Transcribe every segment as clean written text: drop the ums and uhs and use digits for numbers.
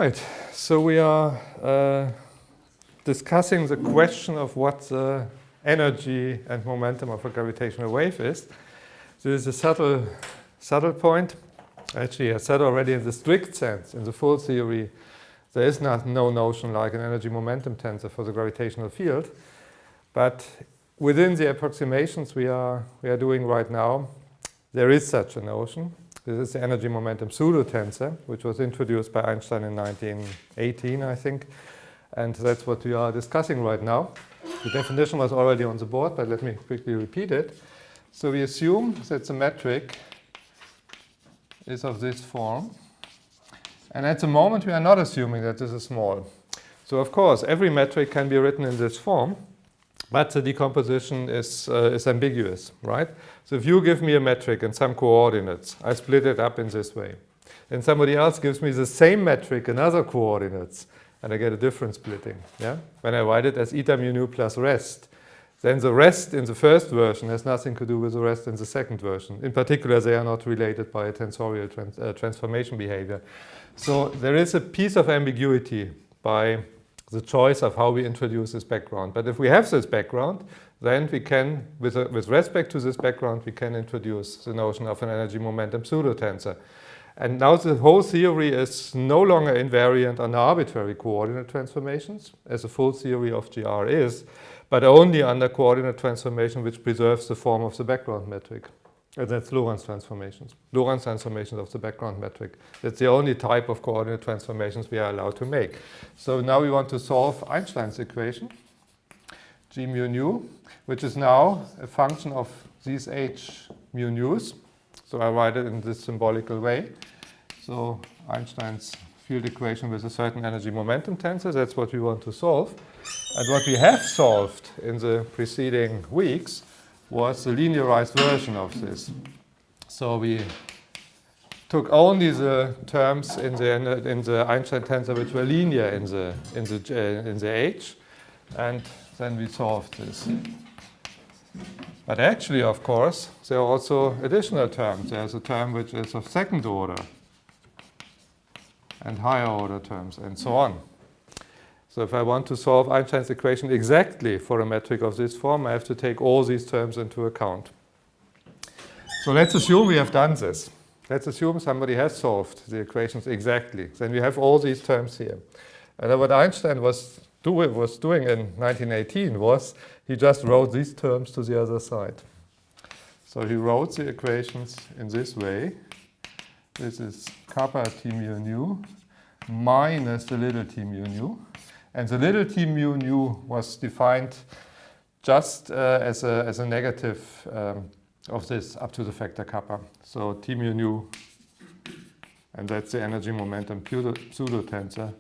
Right, so we are discussing the question of what the energy and momentum of a gravitational wave is. This is a subtle point. Actually, I said already in the strict sense, in the full theory, there is no notion like an energy momentum tensor for the gravitational field. But within the approximations we are doing right now, there is such a notion. This is the energy momentum pseudo tensor, which was introduced by Einstein in 1918, I think. And that's what we are discussing right now. The definition was already on the board, but let me quickly repeat it. So we assume that the metric is of this form. And at the moment, we are not assuming that this is small. So of course, every metric can be written in this form, but the decomposition is ambiguous, right? So if you give me a metric and some coordinates, I split it up in this way. And somebody else gives me the same metric and other coordinates, and I get a different splitting. Yeah? When I write it as eta mu nu plus rest, then the rest in the first version has nothing to do with the rest in the second version. In particular, they are not related by a tensorial transformation behavior. So there is a piece of ambiguity by the choice of how we introduce this background. But if we have this background, then we can, with respect to this background, we can introduce the notion of an energy momentum pseudo tensor. And now the whole theory is no longer invariant under arbitrary coordinate transformations, as a full theory of GR is, but only under coordinate transformation which preserves the form of the background metric. And that's Lorentz transformations. Lorentz transformations of the background metric. That's the only type of coordinate transformations we are allowed to make. So now we want to solve Einstein's equation, G mu nu, which is now a function of these H mu nu's. So I write it in this symbolical way. So Einstein's field equation with a certain energy momentum tensor, that's what we want to solve. And what we have solved in the preceding weeks was the linearized version of this. So we took only the terms in the Einstein tensor which were linear in the H, and then we solved this. But actually, of course, there are also additional terms. There's a term which is of second order, and higher order terms, and so on. So if I want to solve Einstein's equation exactly for a metric of this form, I have to take all these terms into account. So let's assume we have done this. Let's assume somebody has solved the equations exactly. Then we have all these terms here. And what Einstein was doing in 1918 was he just wrote these terms to the other side. So he wrote the equations in this way. This is kappa T mu nu minus the little t mu nu. And the little t mu nu was defined just as a negative of this up to the factor kappa. So t mu nu, and that's the energy momentum pseudo tensor,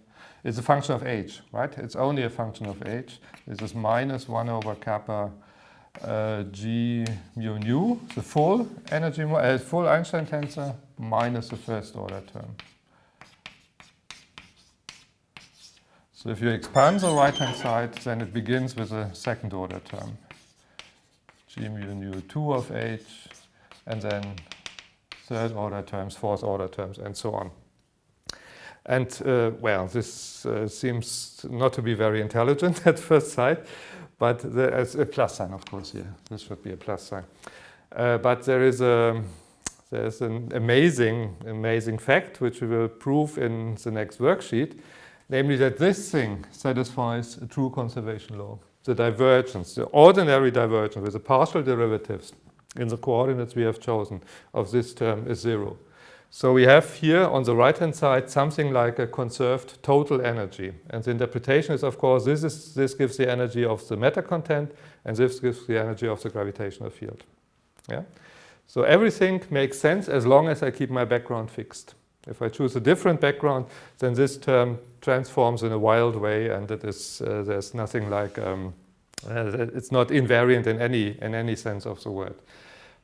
is a function of h, right? It's only a function of h. This is minus 1 over kappa g mu nu, the full energy, full Einstein tensor, minus the first order term. So if you expand the right-hand side, then it begins with a second order term, g mu nu 2 of h, and then third order terms, fourth order terms, and so on. And well, this seems not to be very intelligent at first sight, but there's a plus sign, of course, here. This should be a plus sign. But there's an amazing fact, which we will prove in the next worksheet, namely that this thing satisfies a true conservation law. The divergence, the ordinary divergence with the partial derivatives in the coordinates we have chosen of this term is 0. So we have here on the right-hand side something like a conserved total energy. And the interpretation is, of course, this gives the energy of the matter content, and this gives the energy of the gravitational field. Yeah? So everything makes sense as long as I keep my background fixed. If I choose a different background, then this term transforms in a wild way, and it is, there's nothing like, it's not invariant in any sense of the word.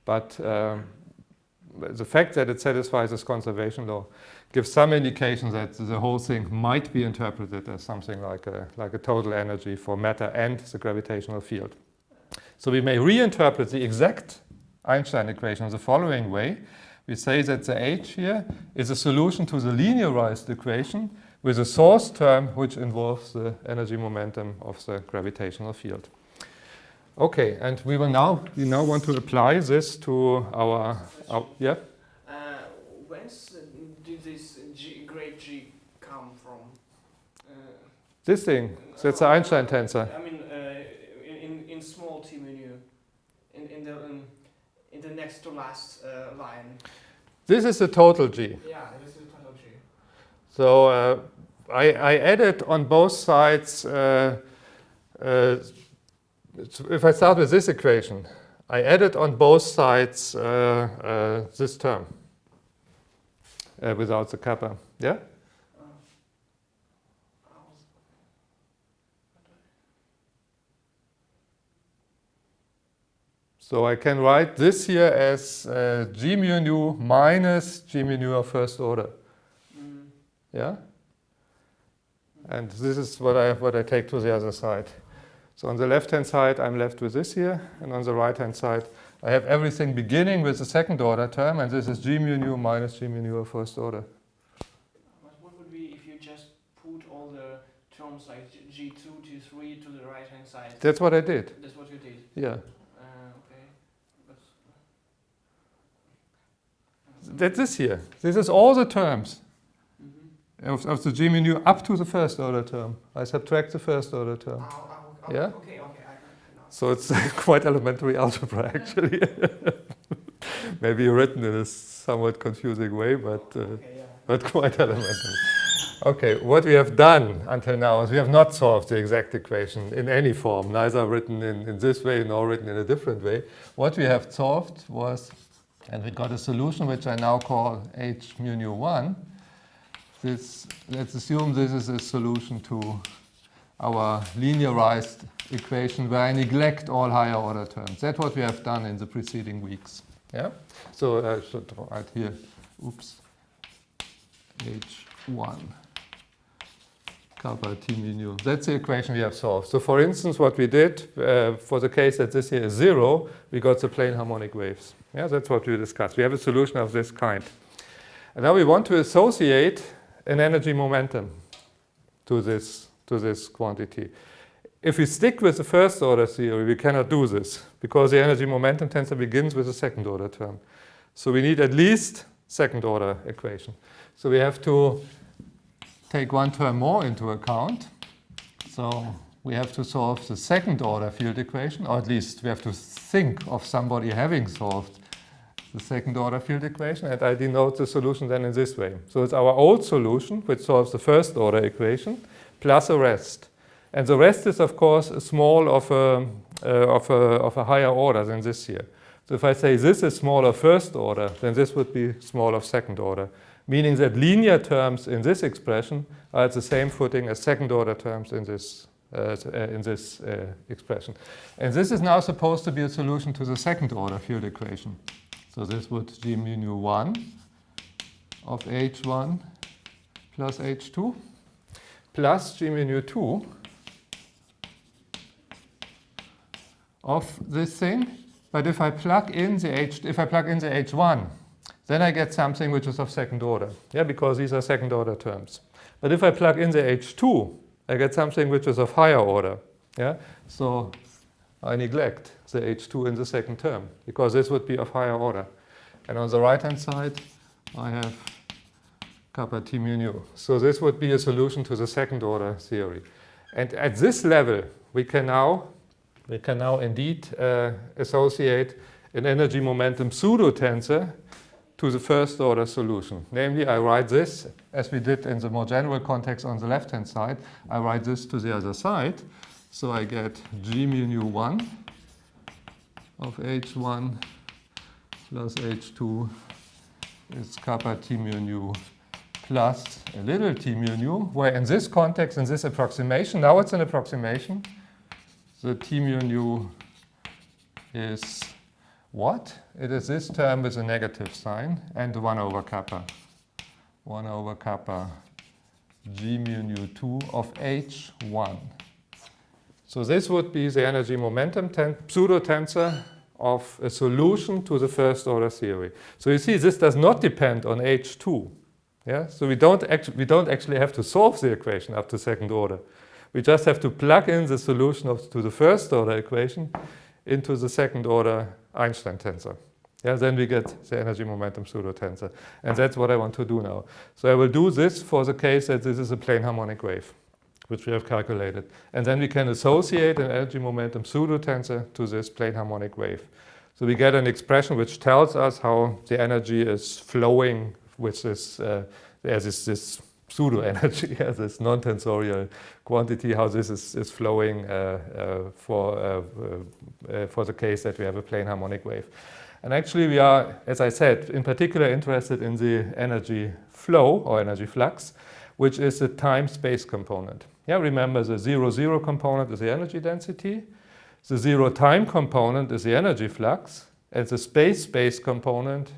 But the fact that it satisfies this conservation law gives some indication that the whole thing might be interpreted as something like a total energy for matter and the gravitational field. So we may reinterpret the exact Einstein equation the following way. We say that the H here is a solution to the linearized equation with a source term which involves the energy momentum of the gravitational field. Okay, and we now want to apply this to our yeah? Whence did this great G come from? This thing, that's the Einstein tensor. I mean, in small t mu, in the next to last line. This is the total G. Yeah, this is the total G. So I added on both sides. If I start with this equation, I added on both sides this term without the kappa. Yeah. So I can write this here as g mu nu minus g mu nu of first order. Yeah? And this is what I take to the other side. So on the left-hand side, I'm left with this here. And on the right-hand side, I have everything beginning with the second order term. And this is g mu nu minus g mu nu of first order. But what would be if you just put all the terms like G2, G3 to the right-hand side? That's what I did. That's what you did? Yeah. Okay. That's this here. This is all the terms of the g mu nu up to the first order term. I subtract the first order term. Yeah? Okay. So it's quite elementary algebra, actually. Maybe written in a somewhat confusing way, but quite elementary. Okay, what we have done until now is we have not solved the exact equation in any form, neither written in this way nor written in a different way. What we have solved was, and we got a solution which I now call h mu nu 1. Let's assume this is a solution to our linearized equation where I neglect all higher order terms. That's what we have done in the preceding weeks. Yeah? So I should write here, h1 kappa t mu nu. That's the equation we have solved. So for instance, what we did for the case that this here is 0, we got the plane harmonic waves. Yeah, that's what we discussed. We have a solution of this kind. And now we want to associate an energy momentum to this quantity. If we stick with the first order theory, we cannot do this because the energy momentum tensor begins with a second order term. So we need at least second order equation. So we have to take one term more into account. So we have to solve the second order field equation, or at least we have to think of somebody having solved the second order field equation, and I denote the solution then in this way. So it's our old solution which solves the first order equation plus a rest. And the rest is of course small of a higher order than this here. So if I say this is small of first order, then this would be small of second order, meaning that linear terms in this expression are at the same footing as second order terms in this expression. And this is now supposed to be a solution to the second order field equation. So this would g mu nu 1 of h1 plus h2 plus g mu nu 2 of this thing. But if I plug in the h1, then I get something which is of second order. Yeah, because these are second order terms. But if I plug in the h2, I get something which is of higher order. Yeah, so I neglect the h2 in the second term because this would be of higher order. And on the right hand side, I have kappa t mu nu. So this would be a solution to the second order theory. And at this level, we can now indeed associate an energy momentum pseudo tensor to the first order solution. Namely, I write this, as we did in the more general context on the left hand side, I write this to the other side. So I get g mu nu 1 of h1 plus h2 is kappa t mu nu plus a little t mu nu, where in this context, in this approximation, now it's an approximation, the t mu nu is what? It is this term with a negative sign and 1 over kappa. 1 over kappa g mu nu 2 of h1. So this would be the energy momentum pseudo tensor of a solution to the first order theory. So you see, this does not depend on h2. Yeah, so we don't actually have to solve the equation up to second order. We just have to plug in the solution to the first order equation into the second order Einstein tensor. Yeah, then we get the energy momentum pseudo tensor. And that's what I want to do now. So I will do this for the case that this is a plane harmonic wave, which we have calculated. And then we can associate an energy momentum pseudo tensor to this plane harmonic wave. So we get an expression which tells us how the energy is flowing with this, this pseudo energy, this non-tensorial quantity, how this is flowing for the case that we have a plane harmonic wave. And actually we are, as I said, in particular interested in the energy flow or energy flux, which is the time-space component. Yeah, remember the 0,0 component is the energy density, the 0 time component is the energy flux, and the space-space component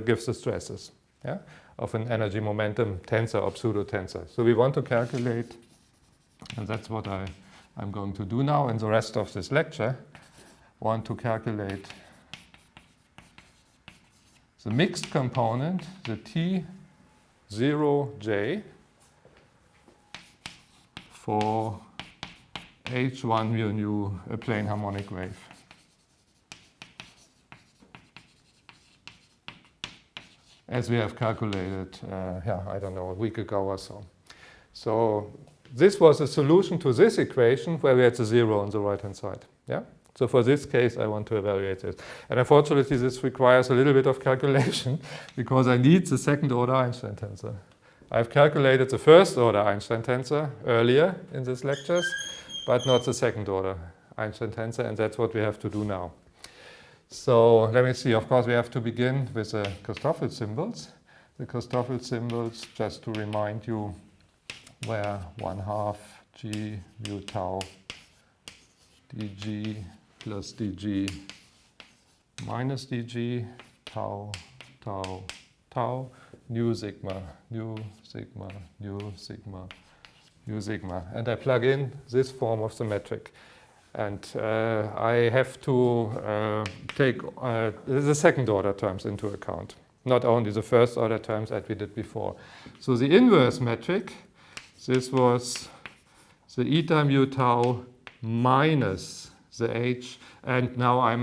gives the stresses, yeah, of an energy momentum tensor or pseudo tensor. So we want to calculate, and that's what I'm going to do now in the rest of this lecture, want to calculate the mixed component, the T0J for H1 mu nu, a plane harmonic wave. As we have calculated, I don't know, a week ago or so. So this was a solution to this equation where we had the 0 on the right-hand side. Yeah? So for this case, I want to evaluate it. And unfortunately, this requires a little bit of calculation because I need the second order Einstein tensor. I've calculated the first order Einstein tensor earlier in these lectures, but not the second order Einstein tensor, and that's what we have to do now. So let me see, of course we have to begin with the Christoffel symbols. The Christoffel symbols, just to remind you, were 1/2 g mu tau dg plus dg minus dg tau tau tau nu sigma nu sigma nu sigma nu sigma. And I plug in this form of the metric. And I have to take the second order terms into account, not only the first order terms that we did before. So the inverse metric, this was the eta mu tau minus the h, and now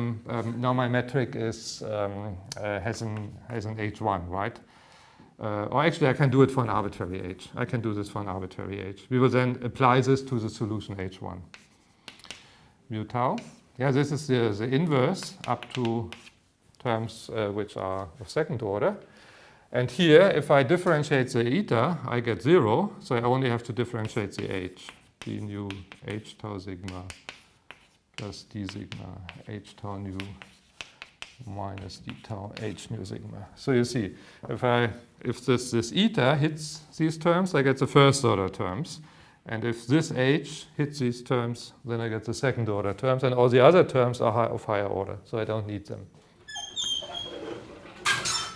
now my metric is has an h1, right? Or actually, I can do it for an arbitrary h. I can do this for an arbitrary h. We will then apply this to the solution h1. Mu tau. Yeah, this is the inverse up to terms which are of second order. And here, if I differentiate the eta, I get 0. So I only have to differentiate the h. d nu h tau sigma plus d sigma h tau nu minus d tau h nu sigma. So you see, if this eta hits these terms, I get the first order terms. And if this h hits these terms, then I get the second order terms, and all the other terms are of higher order, so I don't need them.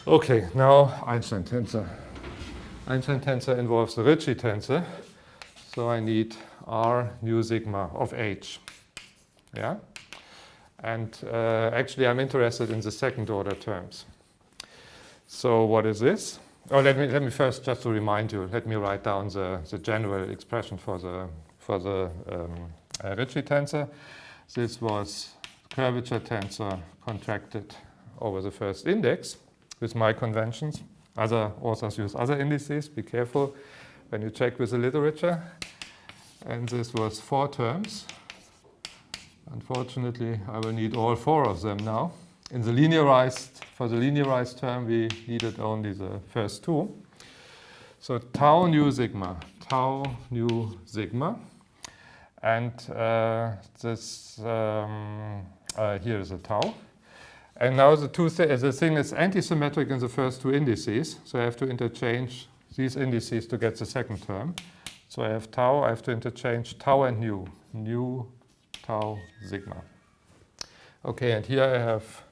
Okay, now Einstein tensor. Einstein tensor involves the Ricci tensor, so I need R nu sigma of h. Yeah? And actually I'm interested in the second order terms. So what is this? Oh, let me first, just to remind you, let me write down the general expression for the Ricci tensor. This was curvature tensor contracted over the first index with my conventions. Other authors use other indices. Be careful when you check with the literature. And this was 4 terms. Unfortunately, I will need all 4 of them now. For the linearized term, we needed only the first 2. So tau nu sigma, and this here is a tau. And now the thing is antisymmetric in the first 2 indices, so I have to interchange these indices to get the second term. So I have tau, I have to interchange tau and nu tau sigma. Okay, and here I have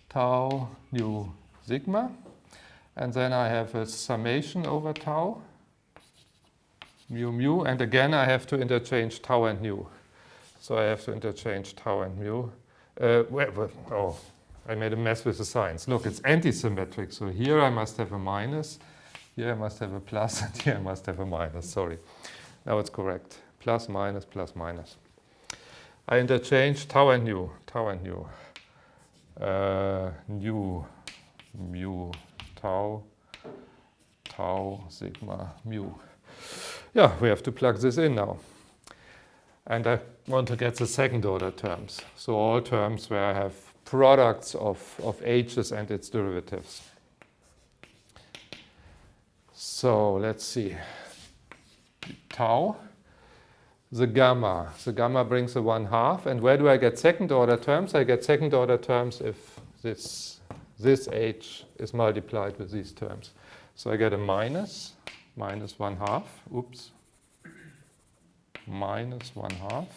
tau nu sigma, and then I have a summation over tau mu mu, and again I have to interchange tau and nu. So I have to interchange tau and mu. I made a mess with the signs. Look, it's antisymmetric, so here I must have a minus, Here I must have a plus and here I must have a minus, sorry. Now it's correct. Plus, minus, plus, minus. I interchange tau and nu. Tau and nu. Nu, mu, tau, tau, sigma, mu. Yeah, we have to plug this in now. And I want to get the second order terms. So all terms where I have products of h's and its derivatives. So let's see. Tau, the gamma. The gamma brings a 1/2. And where do I get second order terms? I get second order terms if this h is multiplied with these terms. So I get a minus 1/2. Oops. Minus 1/2.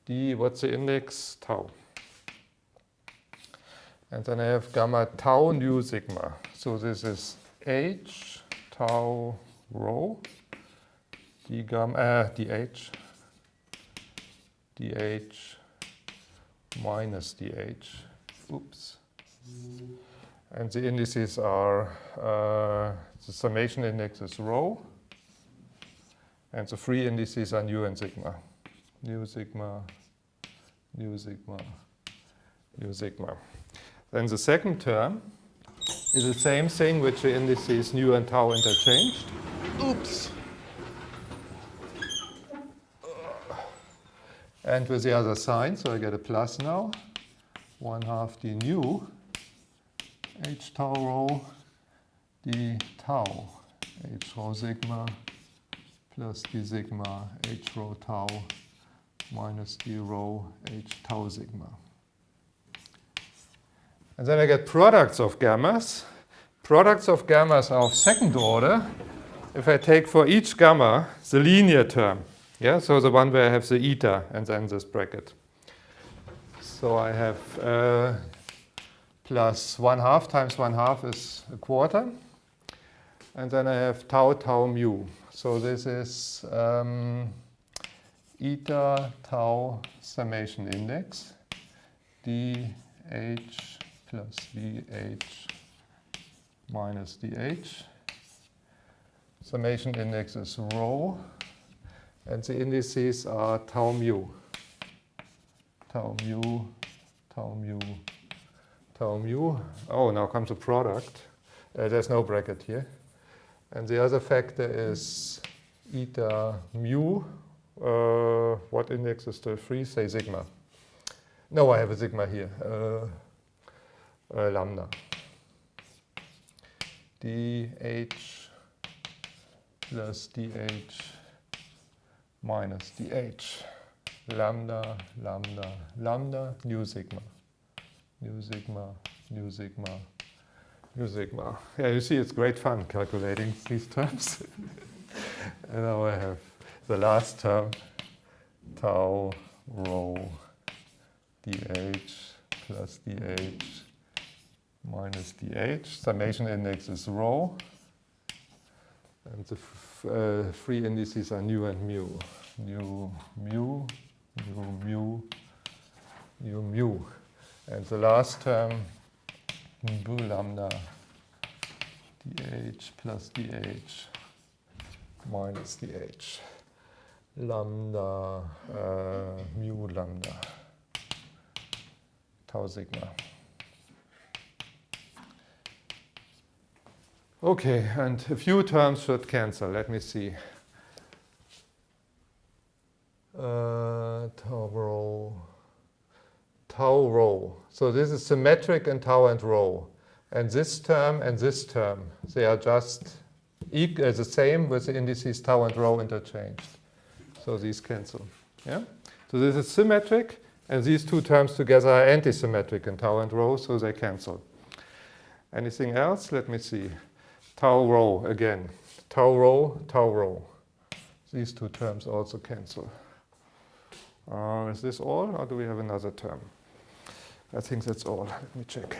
D, what's the index? Tau. And then I have gamma tau nu sigma. So this is h tau rho d gamma dh minus dh. Oops. And the indices are the summation index is rho, and the free indices are nu and sigma. Nu sigma, nu sigma, nu sigma. Then the second term is the same thing with the indices nu and tau interchanged. Oops. And with the other sign, so I get a plus now. 1/2 d nu h tau rho d tau h rho sigma plus d sigma h rho tau minus d rho h tau sigma. And then I get products of gammas. Products of gammas are of second order if I take for each gamma the linear term. Yeah, so the one where I have the eta and then this bracket. So I have plus 1/2 times 1/2 is a quarter. And then I have tau tau mu. So this is eta tau summation index dh plus dh minus dh. Summation index is rho. And the indices are tau mu. Tau mu, tau mu, tau mu. Oh, now comes a product. There's no bracket here. And the other factor is eta mu. What index is still free? Say sigma. No, I have a sigma here. Lambda. dh plus dh minus dh. Lambda, lambda, lambda, nu sigma. Nu sigma, nu sigma, nu sigma. Yeah, you see it's great fun calculating these terms. And now I have the last term, tau rho dh plus dh minus dh. Summation index is rho. And the free indices are nu and mu. Nu, mu, nu, mu, nu, mu. And the last term, mu lambda dh plus dh minus dh. Lambda, mu lambda, tau sigma. Okay, and a few terms should cancel. Let me see. Tau rho. So this is symmetric in tau and rho. And this term, they are just the same with the indices tau and rho interchanged. So these cancel. Yeah? So this is symmetric, and these two terms together are antisymmetric in tau and rho, so they cancel. Anything else? Let me see. Tau rho again. Tau rho, tau rho. These two terms also cancel. Is this all, or do we have another term? I think that's all. Let me check.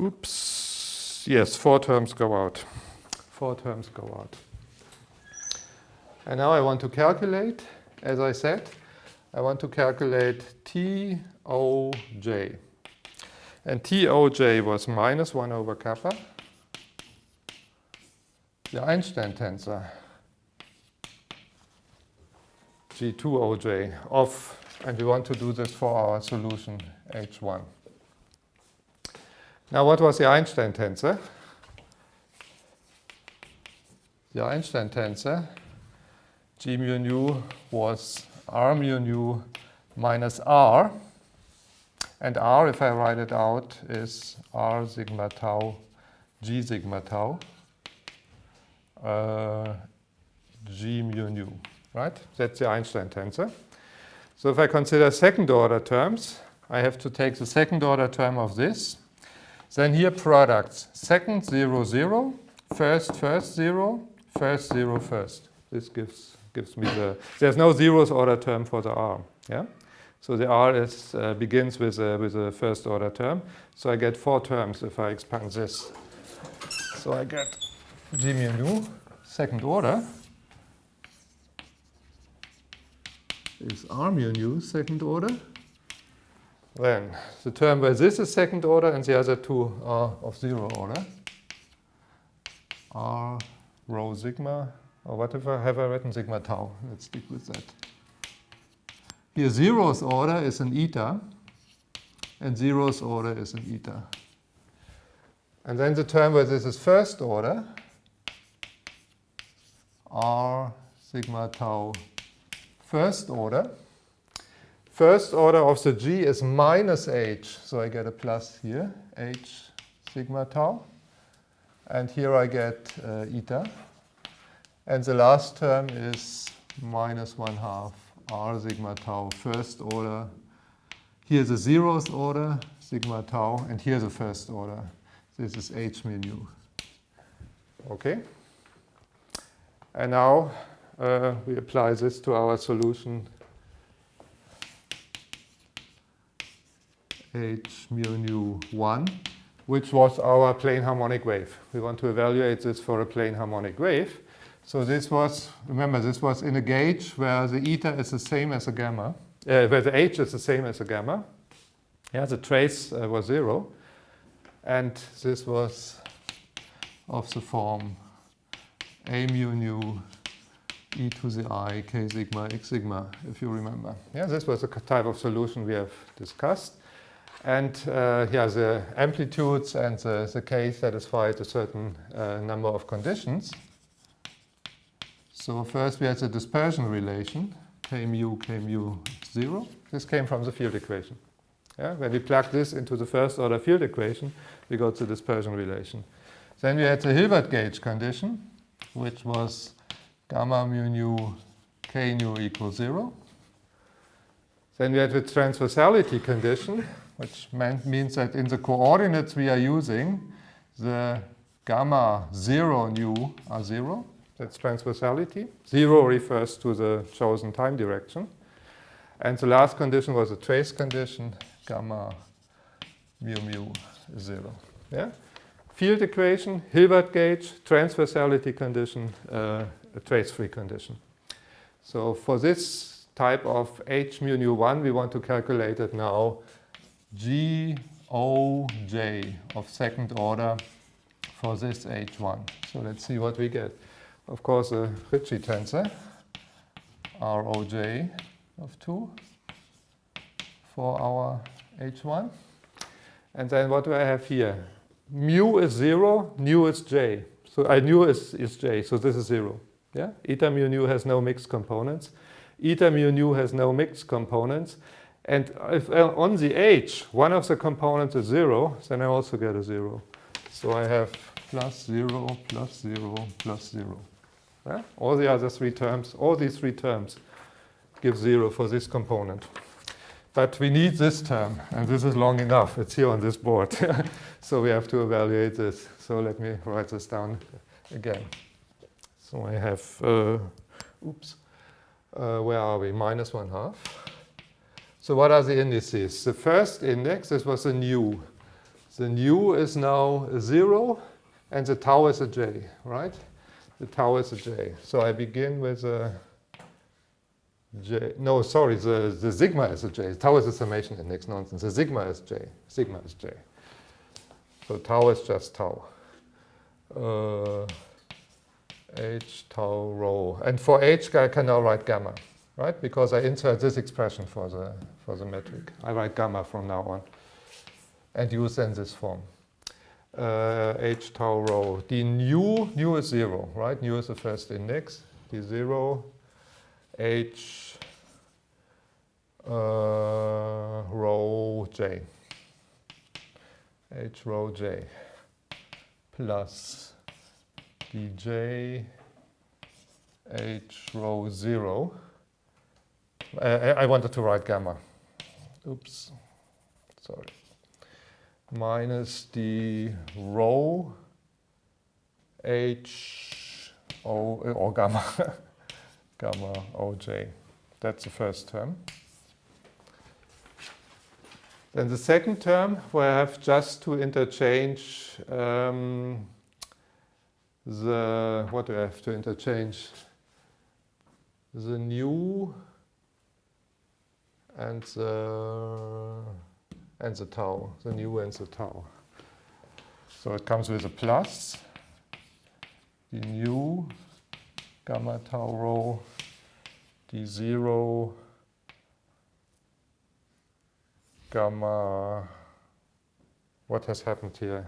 Oops. Yes, 4 terms go out. 4 terms go out. And now I want to calculate, as I said, I want to calculate Toj. And Toj was minus 1 over kappa. The Einstein tensor G2Oj of, and we want to do this for our solution H1. Now what was the Einstein tensor? The Einstein tensor G mu nu was R mu nu minus R. And R, if I write it out, is R sigma tau G sigma tau G mu nu, right? That's the Einstein tensor. So if I consider second order terms, I have to take the second order term of this. Then here products, second 0, 0, first 0, first 0, first. This gives me the, there's no zeros order term for the R, yeah? So the R is, begins with a first order term. So I get 4 terms if I expand this. So I get G mu nu, second order, is R mu nu, second order. Then the term where this is second order and the other two are of 0 order. R rho sigma, or whatever, have I written sigma tau? Let's stick with that. Here, zeroth order is an eta, and zeroth order is an eta. And then the term where this is first order, R sigma tau first order. First order of the G is minus H, so I get a plus here, H sigma tau. And here I get eta. And the last term is minus 1/2 R sigma tau first order. Here's a zeroth order, sigma tau, and here's a first order. This is H mu nu. Okay? And now we apply this to our solution H mu nu 1, which was our plane harmonic wave. We want to evaluate this for a plane harmonic wave. So this was, remember, this was in a gauge where the eta is the same as a gamma, where the H is the same as a gamma. Yeah, the trace was 0. And this was of the form A mu nu e to the I k sigma x sigma, if you remember. Yeah, this was the type of solution we have discussed. And yeah, the amplitudes and the k satisfied a certain number of conditions. So first we had the dispersion relation, k mu 0. This came from the field equation. Yeah? When we plug this into the first order field equation, we got the dispersion relation. Then we had the Hilbert gauge condition, which was gamma mu nu k nu equals 0. Then we had the transversality condition, which means that in the coordinates we are using, the gamma 0 nu are 0. That's transversality. 0 refers to the chosen time direction. And the last condition was a trace condition, gamma mu mu is 0. Yeah? Field equation, Hilbert gauge, transversality condition, a trace-free condition. So for this type of H mu nu 1, we want to calculate it now G O J of second order for this H1. So let's see what we get. Of course, a Ricci tensor, Roj of 2 for our H1. And then what do I have here? Mu is 0, nu is j. So nu is j, so this is 0. Yeah? Eta mu nu has no mixed components. Eta mu nu has no mixed components. And if on the H, one of the components is 0, then I also get a 0. So I have plus 0, plus 0, plus 0. Yeah? All the other three terms, all these three terms give 0 for this component. But we need this term, and this is long enough. It's here on this board. So we have to evaluate this. So let me write this down again. So I have, where are we? Minus 1/2. So what are the indices? The first index, this was a nu. The nu is now a 0, and the tau is a j, right? The tau is a j. So I begin with a j. No, sorry, the sigma is a j. Tau is a summation index, nonsense. The sigma is j. Sigma is j. So tau is just tau. H tau rho. And for H, I can now write gamma, right? Because I insert this expression for the metric. I write gamma from now on and use then this form. H tau rho. The nu is 0, right? Nu is the first index. The 0, H rho j. H rho j plus dj H rho 0. I wanted to write gamma. Oops. Sorry. Minus the rho H O or gamma gamma Oj. That's the first term. Then the second term, where I have just to interchange what do I have to interchange? The nu and the tau, the nu and the tau. So it comes with a plus, the nu gamma tau rho, the 0 gamma, what has happened here?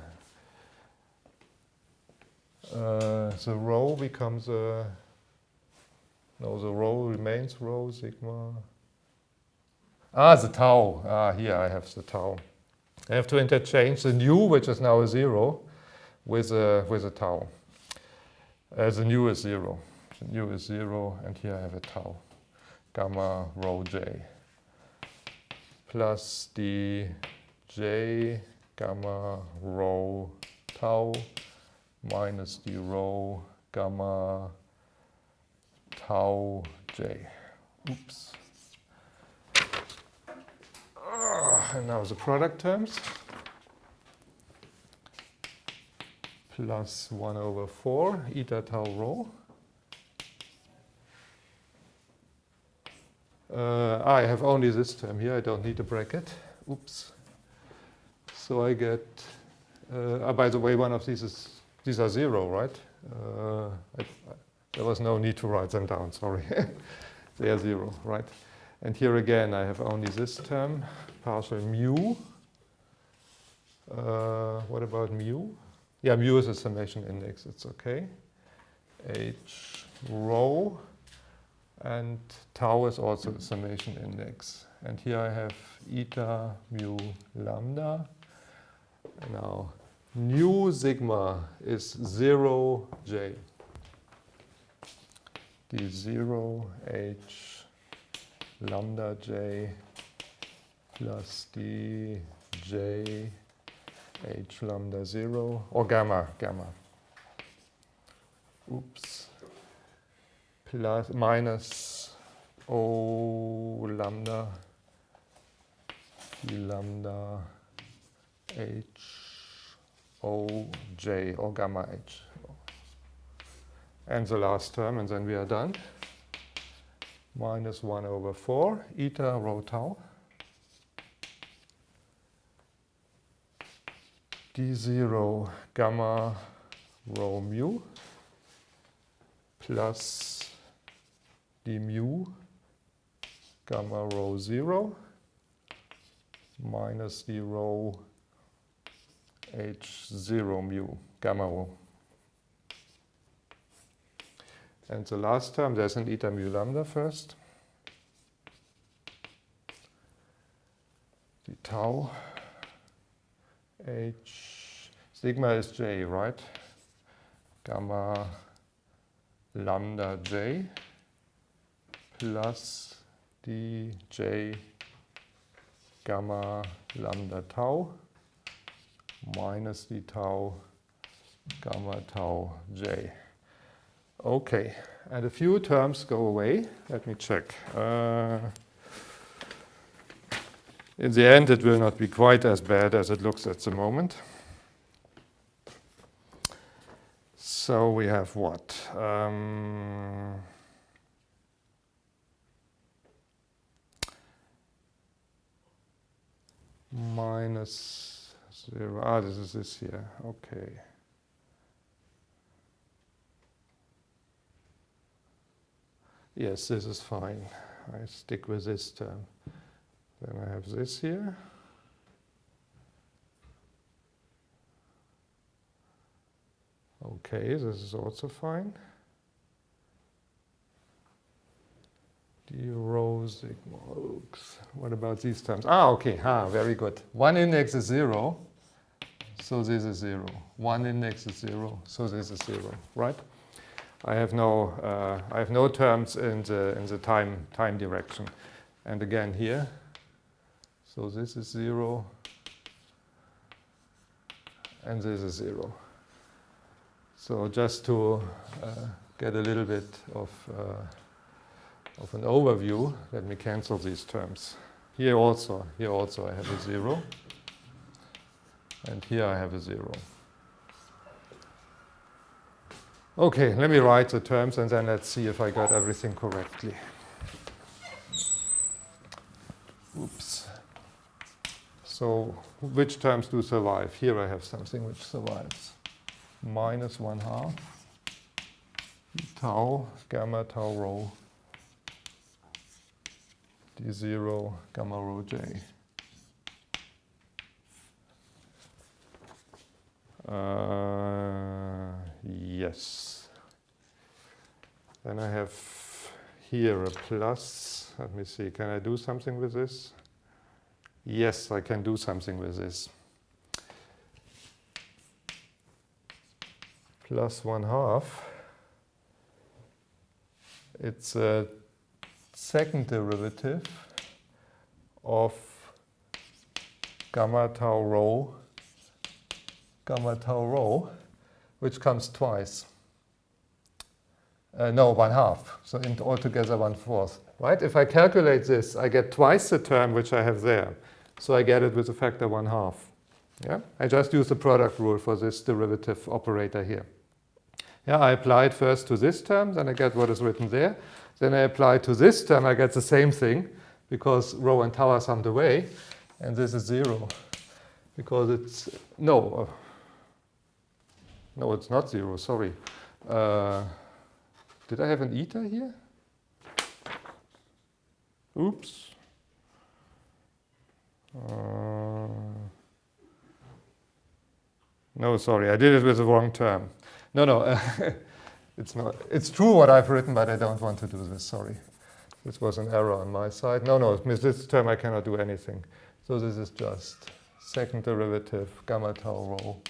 The rho becomes the rho remains rho sigma. The tau. Here I have the tau. I have to interchange the nu, which is now a 0, with a tau. The nu is 0. The nu is 0, and here I have a tau. Gamma rho j. Plus the j gamma rho tau minus the rho gamma tau j. Oops. And now the product terms. Plus 1 over 4 eta tau rho. I have only this term here, I don't need a bracket. Oops. So I get, by the way, one of these are 0, right? There was no need to write them down, sorry. They are 0, right? And here again, I have only this term, partial mu. What about mu? Yeah, mu is a summation index, it's okay. H rho. And tau is also a summation index. And here I have eta mu lambda. Now, nu sigma is 0j. The 0 h lambda j plus the j h lambda 0, or gamma. Oops. Plus minus O lambda P lambda H O J or gamma H. And the last term, and then we are done. Minus 1 over 4 eta rho tau d0 gamma rho mu plus d mu gamma rho 0 minus d rho h0 mu gamma rho. And the last term, there's an eta mu lambda first. The tau h sigma is j, right? Gamma lambda j plus dj gamma lambda tau minus d tau gamma tau j. Okay, and a few terms go away. Let me check. In the end, it will not be quite as bad as it looks at the moment. So we have what? Minus 0. Ah, this is this here. Okay. Yes, this is fine. I stick with this term. Then I have this here. Okay, this is also fine. D rho sigma. Oops. What about these terms? Ah, okay. Ah, very good. One index is 0, so this is 0. One index is 0, so this is 0. Right? I have no terms in the time direction. And again here, so this is 0, and this is 0. So just to get a little bit of an overview, let me cancel these terms. Here also I have a 0, and here I have a 0. Okay, let me write the terms and then let's see if I got everything correctly. Oops. So which terms do survive? Here I have something which survives. Minus 1/2 tau gamma tau rho d0 gamma rho j. Yes. Then I have here a plus. Let me see, can I do something with this? Yes, I can do something with this. Plus 1/2. It's a second derivative of gamma tau rho, which comes twice. No, 1/2. So altogether 1/4. Right? If I calculate this, I get twice the term which I have there. So I get it with a factor 1/2. Yeah? I just use the product rule for this derivative operator here. Yeah, I apply it first to this term, then I get what is written there. Then I apply to this term, I get the same thing, because rho and tau are summed away. And this is 0, because it's, no, it's not 0, sorry. Did I have an eta here? Oops. No, sorry, I did it with the wrong term. No, it's not. It's true what I've written, but I don't want to do this, sorry. This was an error on my side. No, with this term I cannot do anything. So this is just second derivative gamma tau rho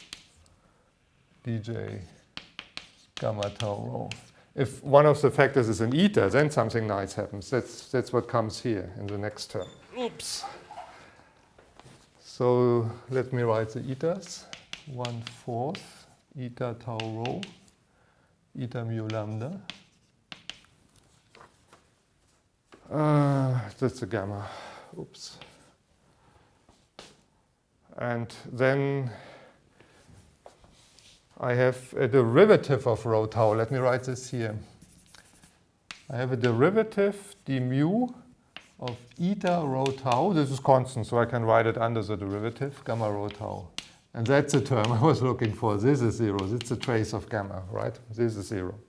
dj gamma tau rho. If one of the factors is an eta, then something nice happens. That's what comes here in the next term. Oops. So let me write the etas. 1/4 eta tau rho, eta mu lambda. That's a gamma. Oops. And then I have a derivative of rho tau. Let me write this here. I have a derivative d mu of eta rho tau. This is constant, so I can write it under the derivative, gamma rho tau. And that's the term I was looking for. This is 0. It's a trace of gamma, right? This is 0.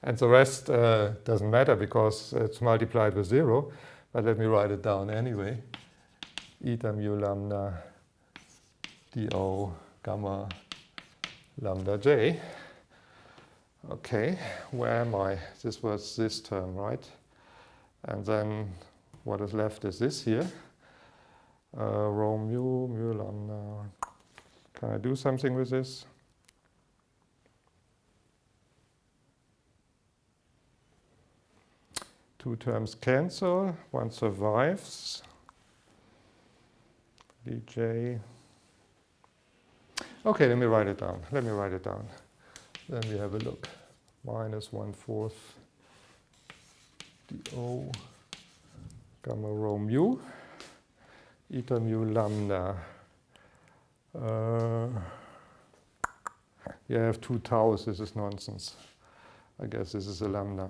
And the rest doesn't matter because it's multiplied with 0. But let me write it down anyway. Eta mu lambda do gamma lambda j. Okay, where am I? This was this term, right? And then what is left is this here. Rho mu lambda. Can I do something with this? Two terms cancel, one survives. dj. Okay, let me write it down. Then we have a look. Minus 1/4 do gamma rho mu. Eta mu lambda. You have two taus, this is nonsense. I guess this is a lambda.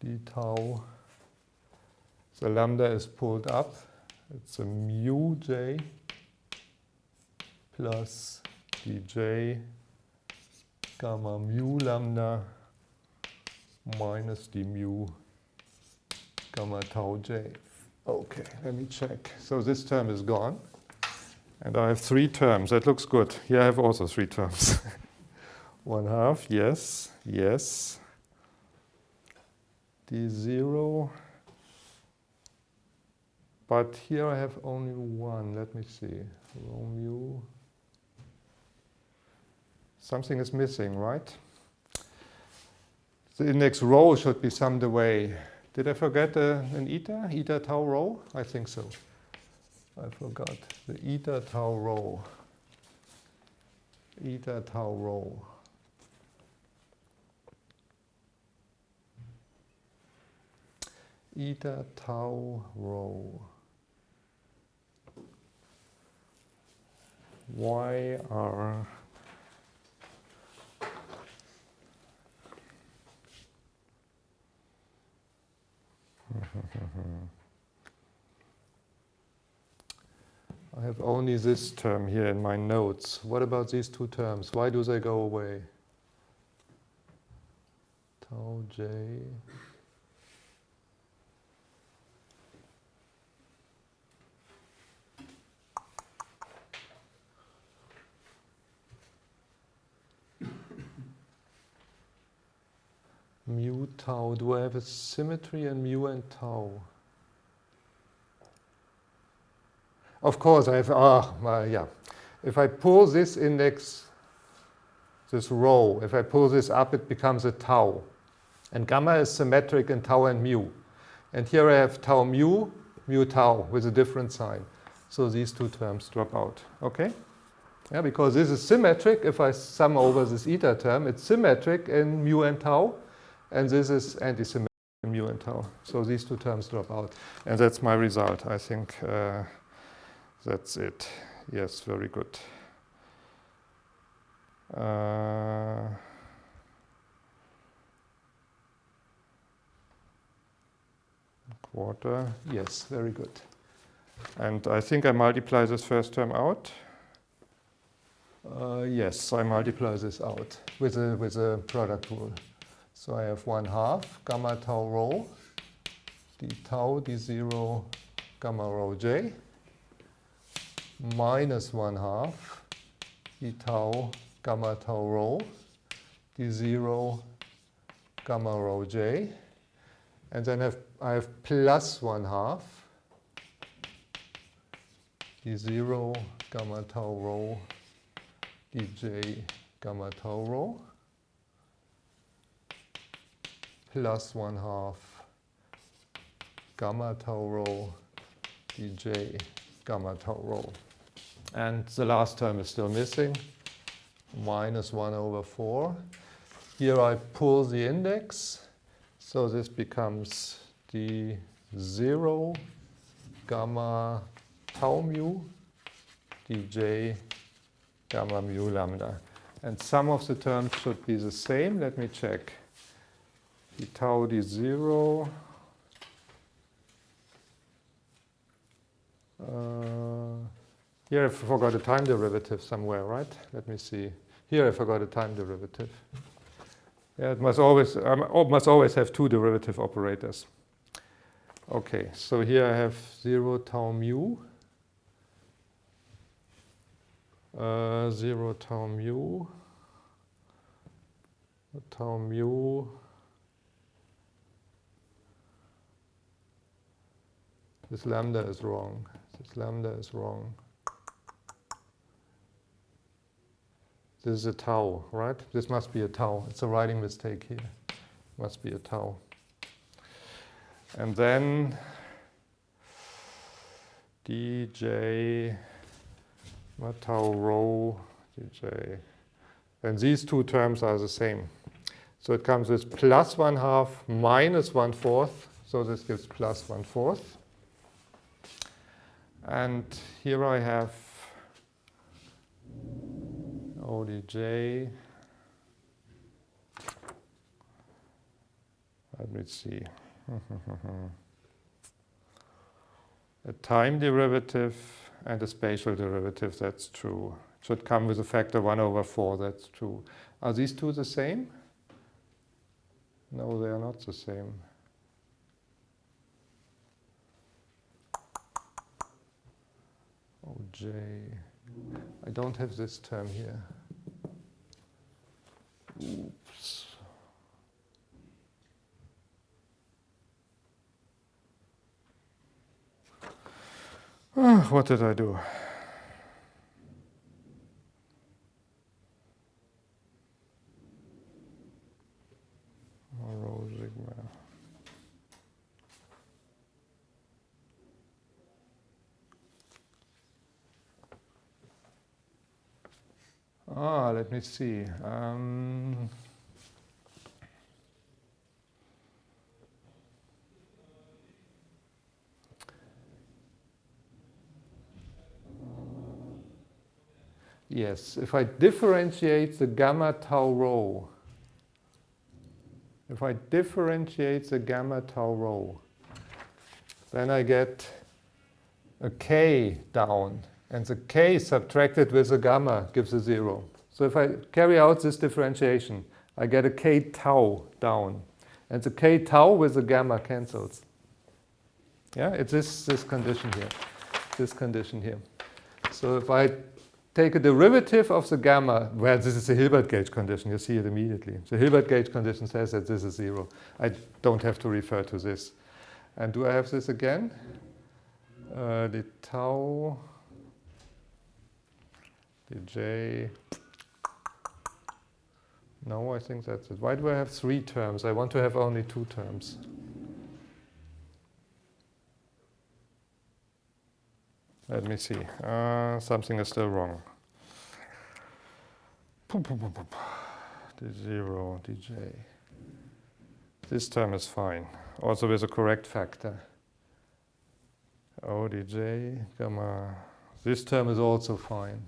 d tau. The lambda is pulled up. It's a mu j plus dj gamma mu lambda minus d mu gamma tau j. Okay, let me check. So this term is gone. And I have 3 terms. That looks good. Here I have also 3 terms. 1/2, yes, yes. D0. But here I have only 1. Let me see. Rho mu. Something is missing, right? The index rho should be summed away. Did I forget an eta? Eta tau rho? I think so. I forgot. The eta tau rho. Eta tau rho. Eta tau rho. Y r I have only this term here in my notes. What about these 2 terms? Why do they go away? Tau j. Mu tau. Do I have a symmetry in mu and tau? Of course, I have, yeah. If I pull this index, this rho, if I pull this up, it becomes a tau. And gamma is symmetric in tau and mu. And here I have tau mu, mu tau with a different sign. So these 2 terms drop out, okay? Yeah, because this is symmetric. If I sum over this eta term, it's symmetric in mu and tau. And this is antisymmetric in mu and tau. So these 2 terms drop out. And that's my result. I think that's it. Yes, very good. Quarter. Yes, very good. And I think I multiply this first term out. Yes, I multiply this out with a product rule. So I have 1/2 gamma tau rho d tau d0 gamma rho j minus 1/2 d tau gamma tau rho d0 gamma rho j. And then I have plus 1/2 d0 gamma tau rho dj gamma tau rho plus 1/2 gamma tau rho dj gamma tau rho. And the last term is still missing, minus 1/4. Here I pull the index, so this becomes d0 gamma tau mu dj gamma mu lambda. And some of the terms should be the same. Let me check. D tau d0 here I forgot a time derivative somewhere, right? Let me see. Here I forgot a time derivative. Yeah, it must always have 2 derivative operators. Okay, so here I have 0 tau mu, 0 tau mu, tau mu. This lambda is wrong. This lambda is wrong. This is a tau, right? This must be a tau. It's a writing mistake here. Must be a tau. And then dj tau rho dj. And these 2 terms are the same. So it comes with plus 1/2 minus 1/4. So this gives plus 1/4. And here I have ODJ Let me see. A time derivative and a spatial derivative, that's true. It should come with a factor 1/4, that's true. Are these two the same? No, they are not the same. Oh, J. I don't have this term here. Oops. What did I do? Rho sigma. Let me see. Yes, if I differentiate the gamma tau rho, then I get a k down, and the k subtracted with a gamma gives a 0. So if I carry out this differentiation, I get a k tau down, and the k tau with the gamma cancels. Yeah, it's this condition here. So if I take a derivative of the gamma, well, this is the Hilbert gauge condition, you see it immediately. The Hilbert gauge condition says that this is 0. I don't have to refer to this. And do I have this again? The tau, the j. No, I think that's it. Why do I have 3 terms? I want to have only 2 terms. Let me see. Something is still wrong. D0, dj. This term is fine. Also with a correct factor. O, dj, gamma. This term is also fine.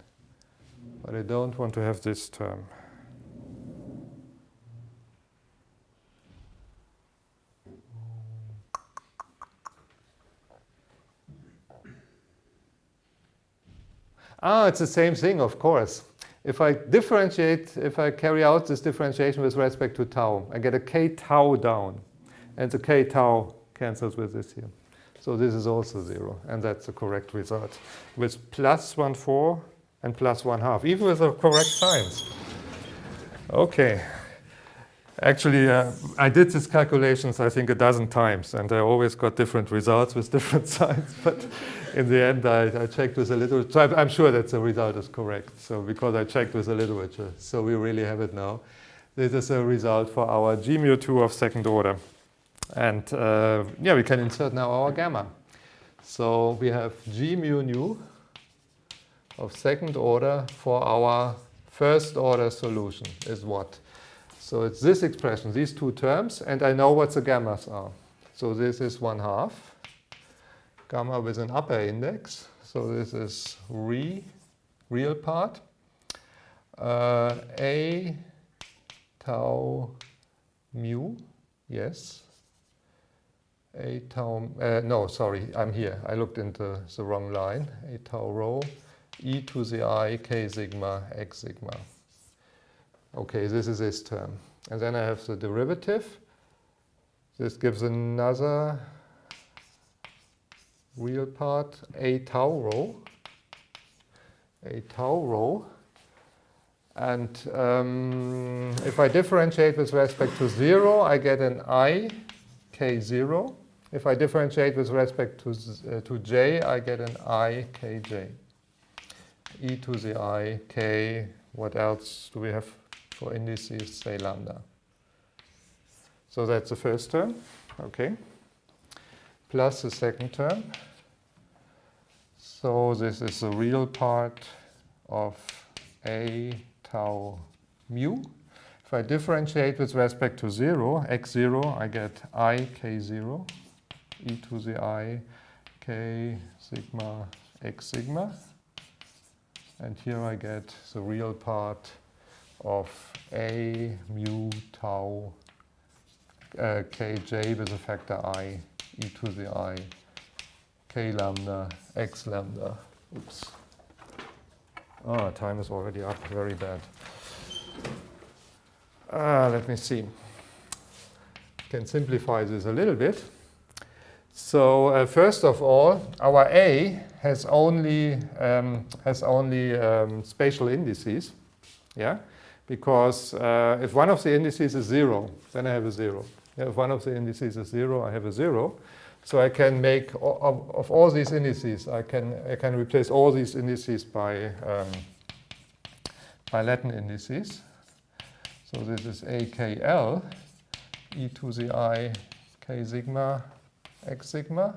But I don't want to have this term. It's the same thing, of course. If I carry out this differentiation with respect to tau, I get a k tau down. And the k tau cancels with this here. So this is also 0. And that's the correct result. With plus 1/4 and plus 1/2, even with the correct signs. Okay. Actually, I did these calculations, I think, a dozen times, and I always got different results with different signs. But in the end, I checked with the literature. So I'm sure that the result is correct. So because I checked with the literature, so we really have it now. This is a result for our G mu2 of second order, and yeah, we can insert now our gamma. So we have G mu nu of second order for our first order solution is what? So it's this expression, these 2 terms, and I know what the gammas are. So this is 1/2, gamma with an upper index. So this is real part. A tau mu, yes. A tau, no, sorry, I'm here. I looked into the wrong line. A tau rho, e to the I, k sigma, x sigma. Okay, this is this term. And then I have the derivative. This gives another real part, a tau rho. And if I differentiate with respect to 0, I get an I k0. If I differentiate with respect to j, I get an I kj. E to the I k, what else do we have for indices? Say lambda. So that's the first term, okay, plus the second term. So this is the real part of a tau mu. If I differentiate with respect to 0, x0, I get I k0, e to the I k sigma x sigma. And here I get the real part of a mu tau kj with a factor I e to the I k lambda x lambda. Oops. Oh, time is already up. Very bad. Let me see. Can simplify this a little bit. So first of all, our A has only spatial indices, yeah, because if one of the indices is 0, then I have a 0. Yeah, if one of the indices is 0, I have a 0. So I can make of all these indices, I can replace all these indices by Latin indices. So this is AKL e to the I k sigma x sigma,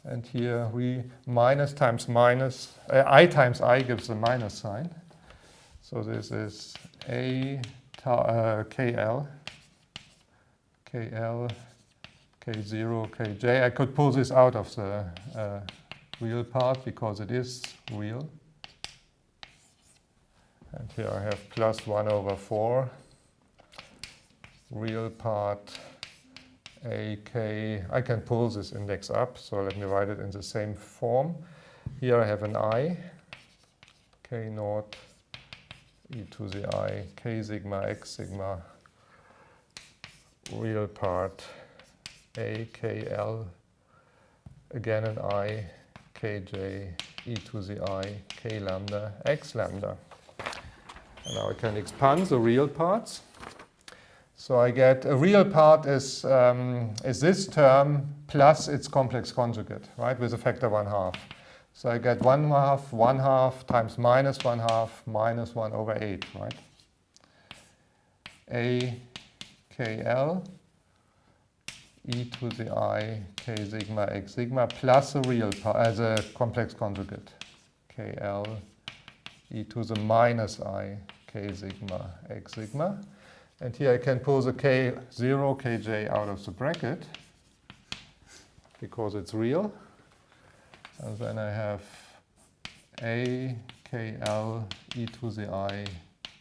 and here we minus times minus, I times I gives the minus sign. So this is KL, KL, K0, Kj. I could pull this out of the real part because it is real. And here I have plus 1 over 4, real part AK. I can pull this index up, so let me write it in the same form. Here I have an I, K naught e to the I, K sigma x sigma, real part AKL, again an I, Kj e to the I, K lambda x lambda. And now I can expand the real parts. So I get a real part is this term plus its complex conjugate, right, with a factor 1/2. So I get 1/2 times minus 1/2 minus 1 over 8, right? AKL e to the I k sigma x sigma plus a real part as a complex conjugate. KL e to the minus I k sigma x sigma. And here I can pull the K0, Kj out of the bracket because it's real. And then I have A, KL, e to the I,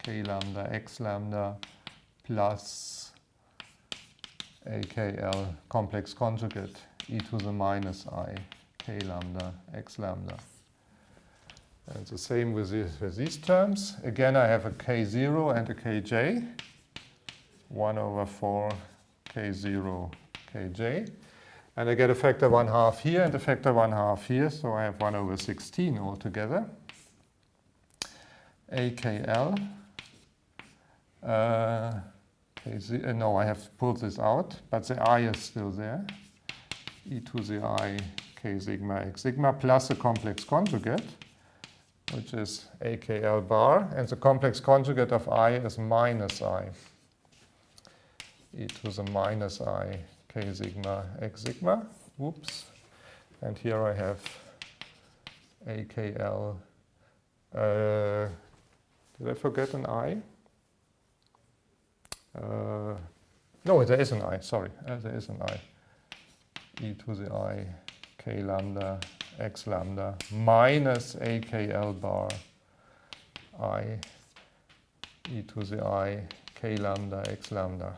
K lambda, x lambda, plus AKL complex conjugate, e to the minus I, K lambda, x lambda. And the same with these terms. Again, I have a K0 and a Kj. 1 over 4 K0 Kj. And I get a factor 1/2 here and a factor 1/2 here, so I have 1 over 16 altogether. AKL. No, I have pulled this out, but the I is still there. E to the I K sigma x sigma plus a complex conjugate, which is AKL bar, and the complex conjugate of I is minus I. E to the minus I k sigma x sigma. Whoops. And here I have AKL. Did I forget an I? No, there is an I, sorry. There is an I. E to the I k lambda x lambda minus AKL bar I e to the I k lambda x lambda.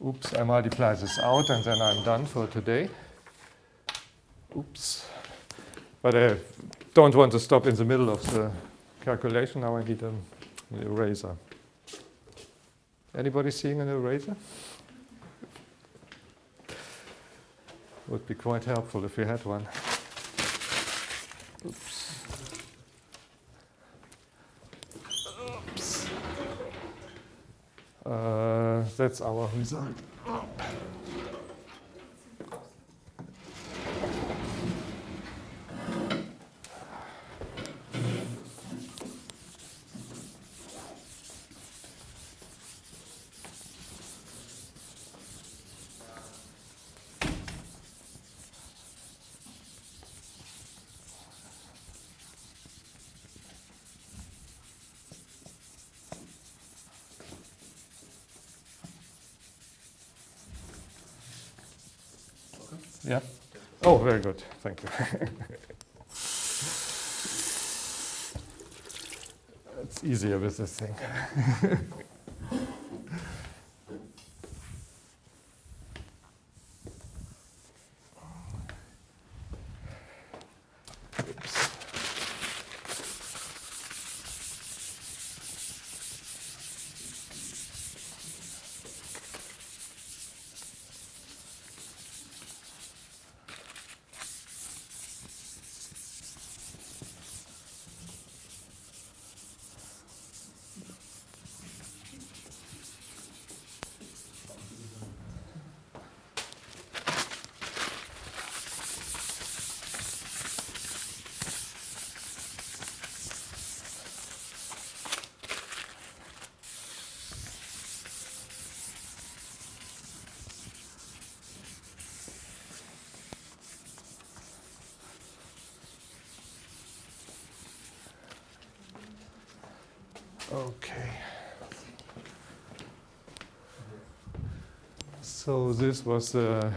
Oops, I multiply this out and then I'm done for today. Oops. But I don't want to stop in the middle of the calculation. Now I need an eraser. Anybody seeing an eraser? Would be quite helpful if you had one. Oops. Oops. That's our result. Yeah. Oh, very good. Thank you. It's easier with this thing. Okay. So this was the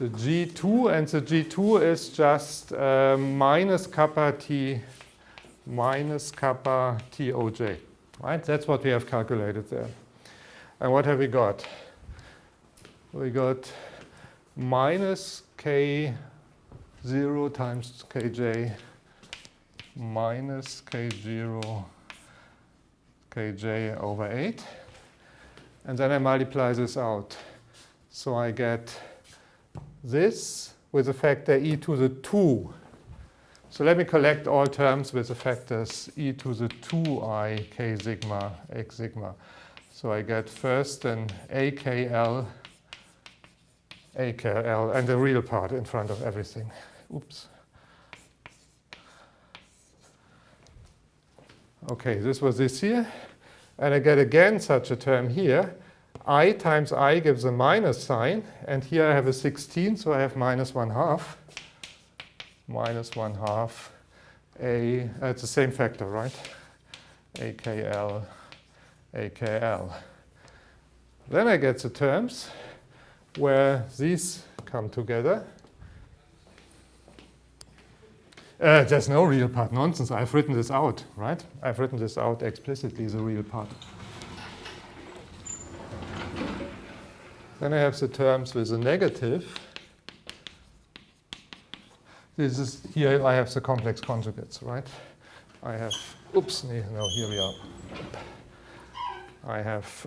G2, and the G2 is just minus kappa T Oj. Right? That's what we have calculated there. And what have we got? We got minus K0 times Kj minus K0 Kj over 8. And then I multiply this out. So I get this with the factor e to the 2. So let me collect all terms with the factors e to the 2I k sigma x sigma. So I get first an AKL, and the real part in front of everything. Oops. Okay, this was this here. And I get again such a term here. I times I gives a minus sign. And here I have a 16, so I have minus 1/2. Minus 1/2 A, it's the same factor, right? AKL, AKL. Then I get the terms where these come together. There's no real part. Nonsense. I've written this out, right? I've written this out explicitly, the real part. Then I have the terms with a negative. This is here I have the complex conjugates, right? I have, oops, no, here we are. I have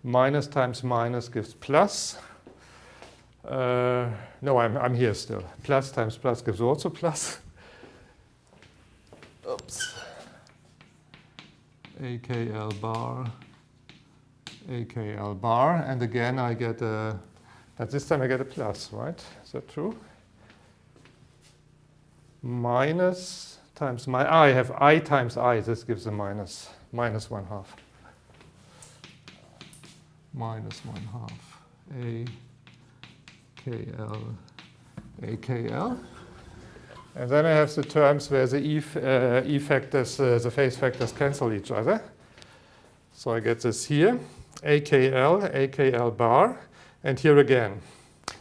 minus times minus gives plus. No, I'm here still. Plus times plus gives also plus. Oops. AKL bar, and again I get a, at this time I get a plus, right? Is that true? Minus times my, I have I times I, this gives a minus 1/2. Minus 1/2 AKL. And then I have the terms where the E factors, the phase factors cancel each other. So I get this here, AKL bar, and here again.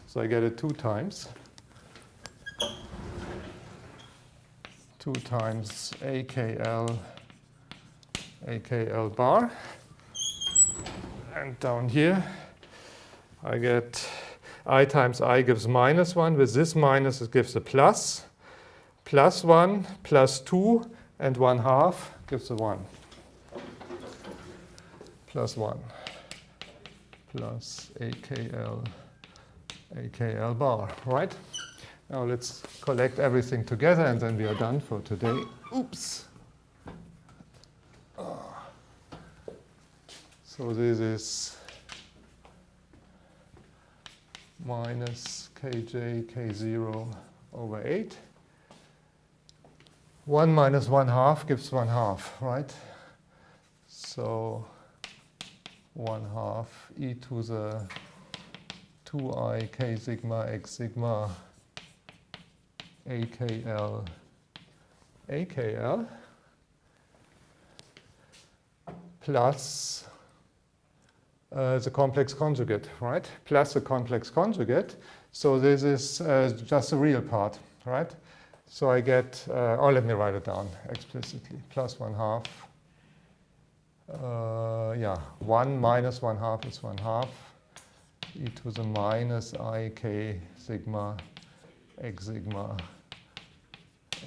So I get it 2 times. 2 times AKL bar. And down here, I get I times I gives -1. With this minus, it gives a plus. +1, +2, and 1/2 gives a 1. +1 plus AKL bar, right? Now let's collect everything together and then we are done for today. Oops. So this is minus Kj K0 over 8. 1 minus 1/2 gives 1/2, right? So 1/2 e to the 2I k sigma x sigma AKL plus the complex conjugate, right? Plus the complex conjugate. So this is just the real part, right? So I get, oh, let me write it down explicitly. Plus 1/2. Yeah, 1 minus 1/2 is 1/2 e to the minus I k sigma x sigma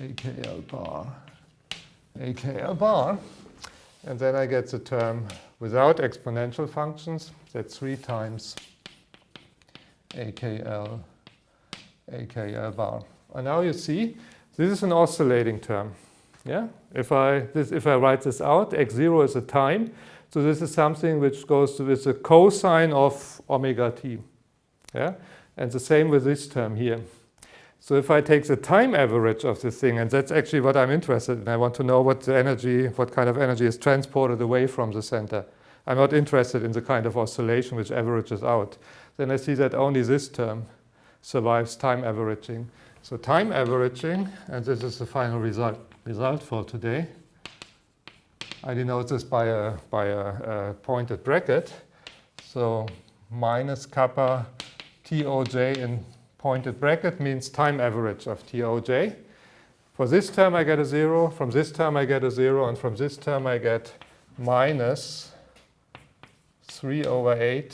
AKL bar. And then I get the term without exponential functions. That's 3 times AKL bar. And now you see, this is an oscillating term. Yeah? If I write this out, x0 is a time. So this is something which goes with the cosine of omega t. Yeah? And the same with this term here. So if I take the time average of this thing, and that's actually what I'm interested in, I want to know what kind of energy is transported away from the center. I'm not interested in the kind of oscillation which averages out. Then I see that only this term survives time averaging. So time averaging, and this is the final result for today. I denote this by a pointed bracket. So minus kappa Toj in pointed bracket means time average of Toj. For this term I get a 0, from this term I get a 0, and from this term I get minus 3/8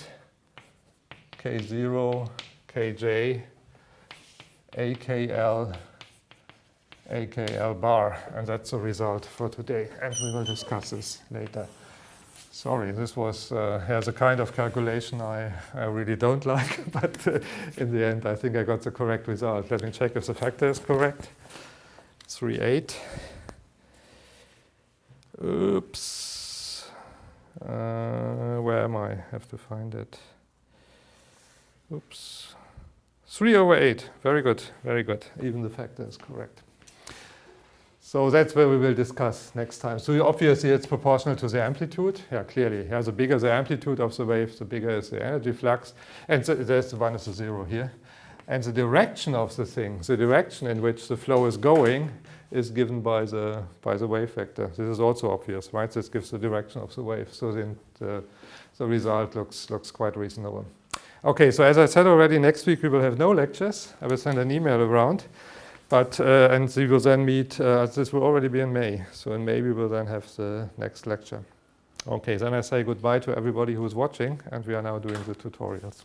K0 Kj AKL bar, and that's the result for today, and we will discuss this later. Sorry, this was has a kind of calculation I really don't like, but in the end I think I got the correct result. Let me check if the factor is correct. 3/8. Oops. Where am I? Have to find it. Oops. 3/8. Very good, very good. Even the factor is correct. So that's where we will discuss next time. So obviously it's proportional to the amplitude. Yeah, clearly. Yeah, the bigger the amplitude of the wave, the bigger is the energy flux. And so there's the 1 is the 0 here. And the direction of the thing, the direction in which the flow is going, is given by the wave vector. This is also obvious, right? This gives the direction of the wave. So then the result looks quite reasonable. Okay, so as I said already, next week we will have no lectures. I will send an email around. But, and we will then meet, this will already be in May. So in May we will then have the next lecture. Okay, then I say goodbye to everybody who is watching, and we are now doing the tutorials.